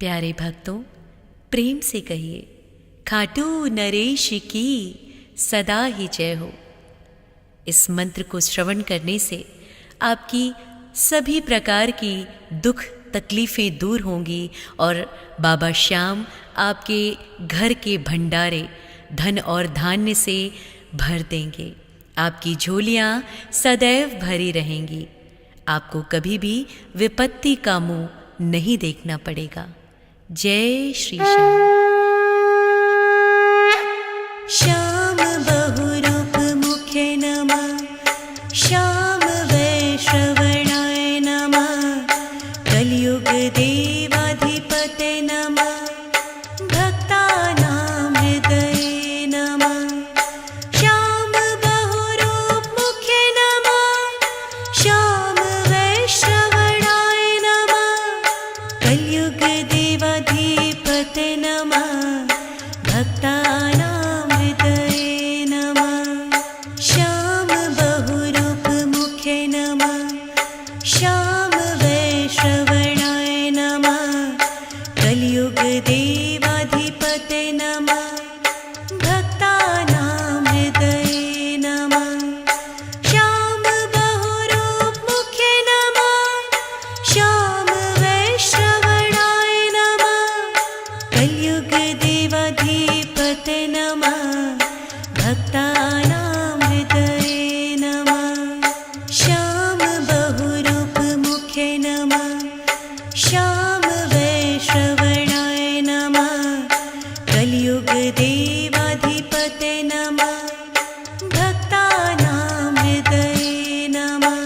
प्यारे भक्तों, प्रेम से कहिए, खाटू नरेश की सदा ही जय हो। इस मंत्र को श्रवण करने से आपकी सभी प्रकार की दुख तकलीफ़ें दूर होंगी और बाबा श्याम आपके घर के भंडारे धन और धान्य से भर देंगे। आपकी झोलियाँ सदैव भरी रहेंगी। आपको कभी भी विपत्ति का मुंह नहीं देखना पड़ेगा। जय श्री श्याम। श्याम बहुरूप मुखे नमः, श्याम वैश्रवणाय नमः, कलियुग देवाधिपते नमः, भक्तानां हृदये नमः। श्याम बहुरूप मुखे नमः, श्याम वैश्रवणाय नमः, कलियुग देवाधिपते नमः, भक्तानां हृदये नमः। श्याम बहुरूप मुखे नमः, श्याम वैश्रवणाय नमः, कलियुग देवाधिपते नमः, भक्तानां हृदये नमः। श्याम बहुरूप मुखे नमः, श्याम वैश्रवणाय नमः, कलियुग देवाधिपते नमः, भक्तानां हृदये नमः। श्याम बहुरूप मुखे नमः, श्याम वैश्रवणाय नमः, कलियुग देवाधिपते नमः, भक्तानां हृदये नमः।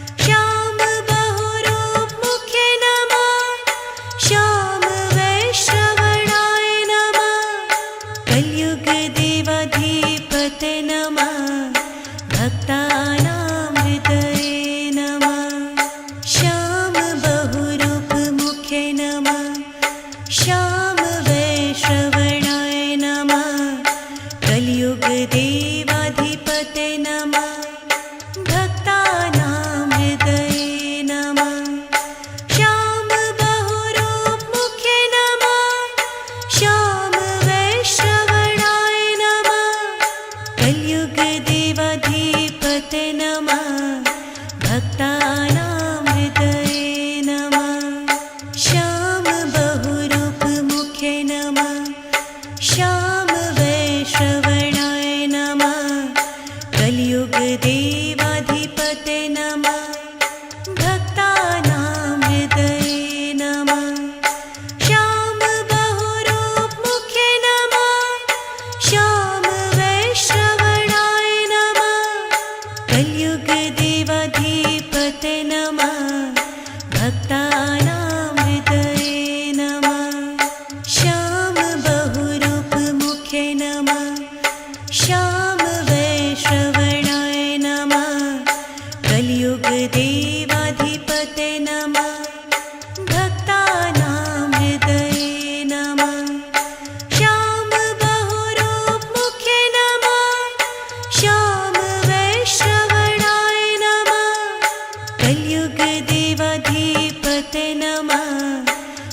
श्याम बहुरूप मुखे नमः, श्याम वैश्रवणाय नमः, कलियुग देवाधिपते नमः, भक्तानां हृदये नमः। श्याम बहुरूप मुखे नमः, श्याम वैश्रवणाय नमः, कलियुग देवाधिपते नमः, भक्तानां हृदये नमः। श्याम बहुरूप मुखे नमः, श्याम वैश्रवणाय नमः, कलियुग देवाधिपते नमः, भक्तानां हृदये नमः। श्याम बहुरूप मुखे नमः, श्याम वैश्रवणाय नमः, कलियुग देवाधिपते नमः, भक्तानां हृदये नमः। श्याम बहुरूप मुखे नमः, श्याम वैश्रवणाय नमः, कलियुग देवाधिपते नमः, भक्तानां हृदये नमः। श्याम बहुरूप मुखे नमः, श्याम वैश्रवणाय नमः, कलियुग देवाधिपते नमः, भक्तानां हृदये नमः। श्याम बहुरूप मुखे नमः, श्याम वैश्रवणाय नमः, कलियुग देवाधिपते नमः,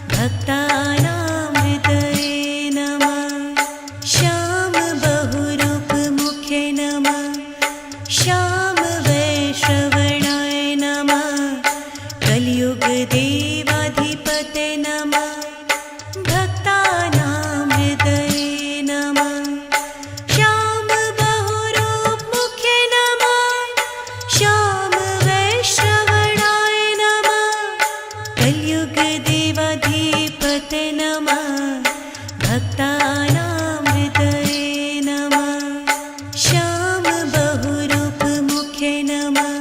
भक्तानां हृदये नमः। श्याम बहुरूप मुखे नमः, श्याम वैश्रवणाय नमः, कलियुग देवाधिपते नमः, भक्तानां हृदये नमः। श्याम बहुरूप मुखे नमः, श्याम वैश्रवणाय नमः, कलियुग देवाधिपते नमः, भक्तानां हृदये नमः। श्याम बहुरूप मुखे नमः,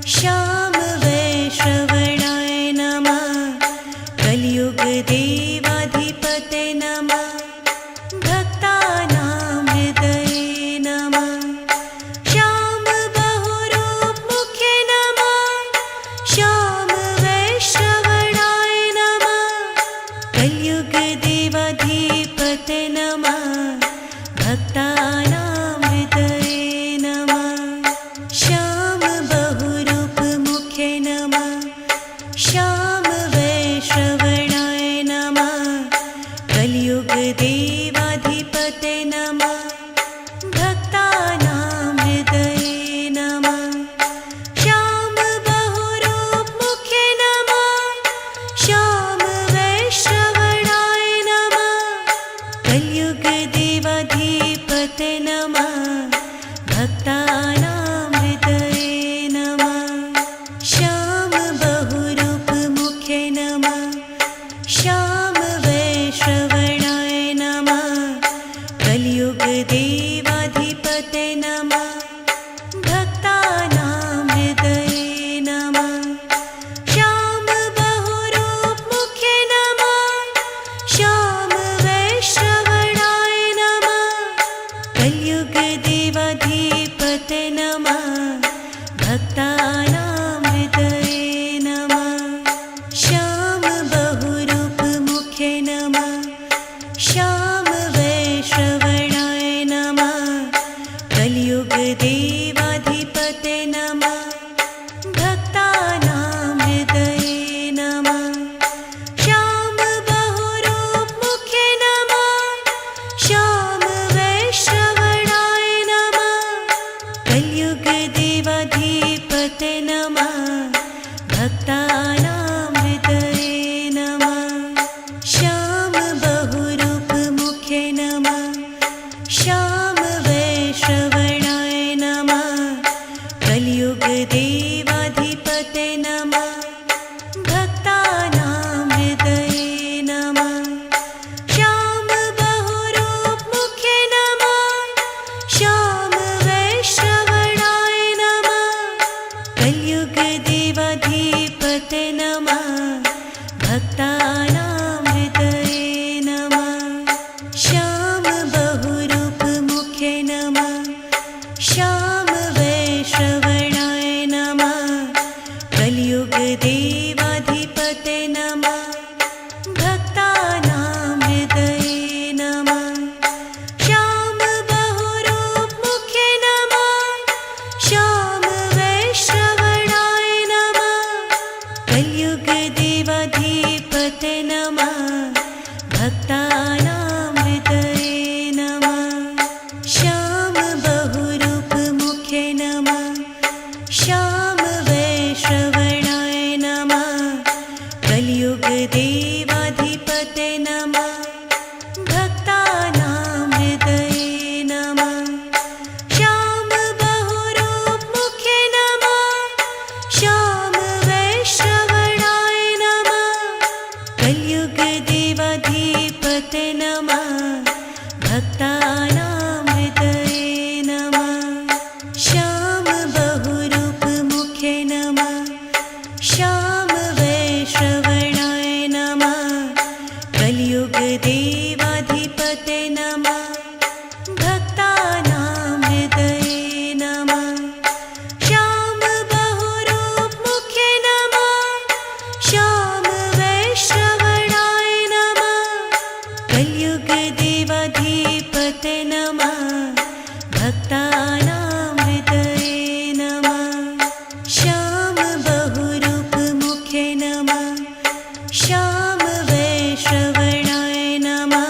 श्याम वैश्रवणाय नमः, कलियुग देवाधिपते नमः, भक्तानां हृदये नमः। श्याम बहुरूप मुखे नमः, श्याम वैश्रवणाय नमः, कलियुग देवाधिपते नमः, भक्तानां हृदये नमः। श्याम बहुरूप मुखे नमः, श्याम वैश्रवणाय नमः, श्याम वैश्रवणाय नमः कलियुग देवाधिपते नमः भक्तानां हृदये नमः श्याम बहुरूप मुखे नमः श्याम वैश्रवणाय नमः कलियुग देवाधिपते नमः भक्तानां हृदये नमः श्याम बहुरूप मुखे नमः श्याम वैश्रवणाय नमः कलियुग देवाधिपते नमः भक्तानां हृदये नमः श्याम बहुरूप मुखे नमः श्याम वैश्रवणाय नमः कलियुग देवाधिपते नमः भक्तानां हृदये नमः श्याम बहुरूप मुखे नमः श्याम वैश्रवणाय नमः कलियुग देवाधिपते नमः भक्तानां हृदये नमः श्याम बहुरूप मुखे नमः श्याम वैश्रवणाय नमः कलियुग देवाधिपते नमः भक्तानां हृदये नमः श्याम बहुरूप मुखे नमः श्याम वैश्रवणाय नमः कलियुग देवाधिपते नमः भक्तानां हृदये नमः श्याम बहुरूप मुखे नमः श्याम वैश्रवणाय नमः कलियुग देवाधिपते नमः भक्तानां हृदये नमः श्याम बहुरूप मुखे नमः श्याम वैश्रवणाय नमः कलियुग देवाधिपते नमः भक्तानां हृदये नमः श्याम बहुरूप मुखे नमः श्याम वैश्रवणाय नमः कलियुग देवाधिपते नमः भक्तानां हृदये नमः श्याम बहुरूप मुखे नमः श्याम वैश्रवणाय नमः कलियुग देवाधिपते नमः भक्तानां हृदये नमः श्याम बहुरूप मुखे नमः श्याम वैश्रवणाय नमः कलियुग देवाधिपते नमः भक्तानां हृदये नमः श्याम बहुरूप मुखे नमः श्याम वैश्रवणाय नमः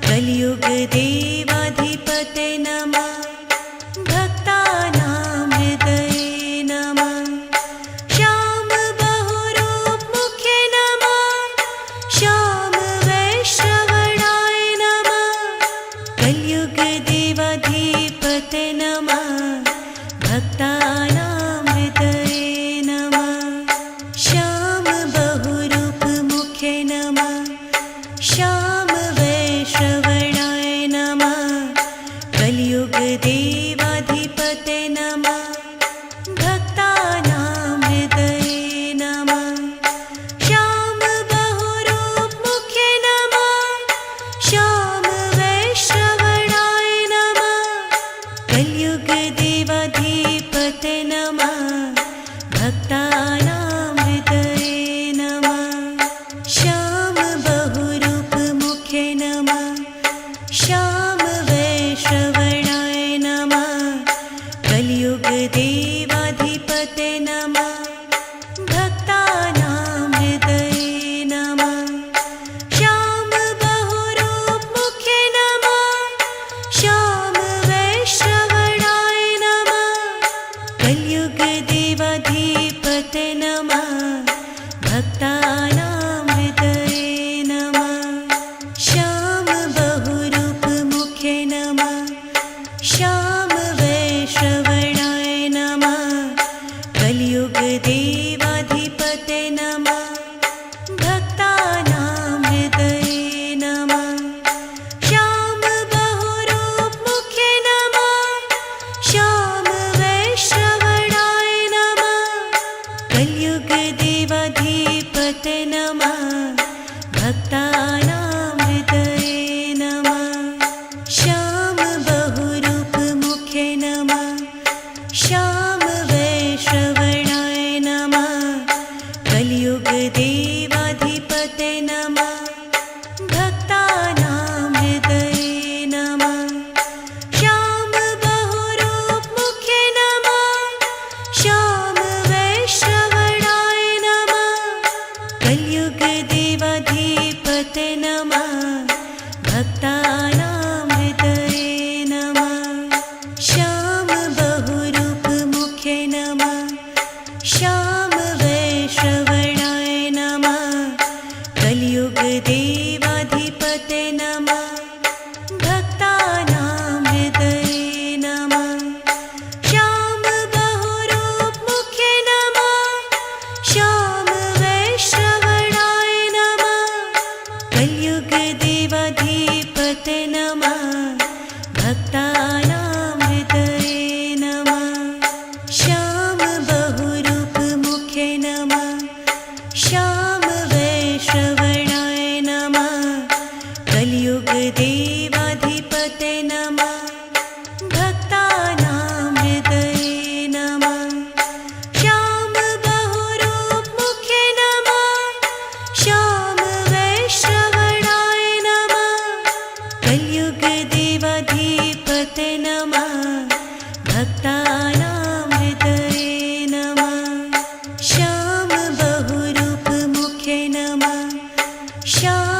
कलियुग देवाधिपते नमः भक्तानां हृदये नमः श्याम बहुरूप मुखे नमः श्याम वैश्रवणाय नमः कलियुग देवाधिपते नमः भक्तानां हृदये नमः श्याम बहुरूप मुखे नमः श्याम वैश्रवणाय नमः कलियुग देवाधिपते नमः भक्तानां हृदये नमः श्याम बहुरूप मुखे नमः श्याम वैश्रवणाय नमः कलियुग देवाधिपते नमः भक्तानां हृदये नमः श्याम भक्तानां हृदये नमः। श्याम बहुरूप मुखे नमः। श्याम वैश्रवणाय नमः। कलियुग देवाधिपते नमः। भक्तानां हृदये नमः। श्याम बहुरूप मुखे नमः। श्याम वैश्रवणाय नमः। कलियुग देवाधिपते नमः। भक्तानां हृदये नमः। श्याम बहुरूप मुखे नमः। श्याम वैश्रवणाय नमः। कलियुग देवाधिपते नमः। भक्तानां हृदये नमः। श्याम बहुरूप मुखे नमः। श्याम वैश्रवणाय नमः। कलियुग देवाधिपते नमः। भक्तानां हृदये नमः। श्याम बहुरूप मुखे नमः। श्याम वैश्रवणाय नमः। कलियुग देवाधिपते नमः। भक्तानां हृदये नमः। श्याम बहुरूप मुखे नमः। श्याम वैश्रवणाय नमः। कलियुग देवाधिपते नमः। भक्तानां हृदये नमः। श्याम बहुरूप मुखे नमः। श्याम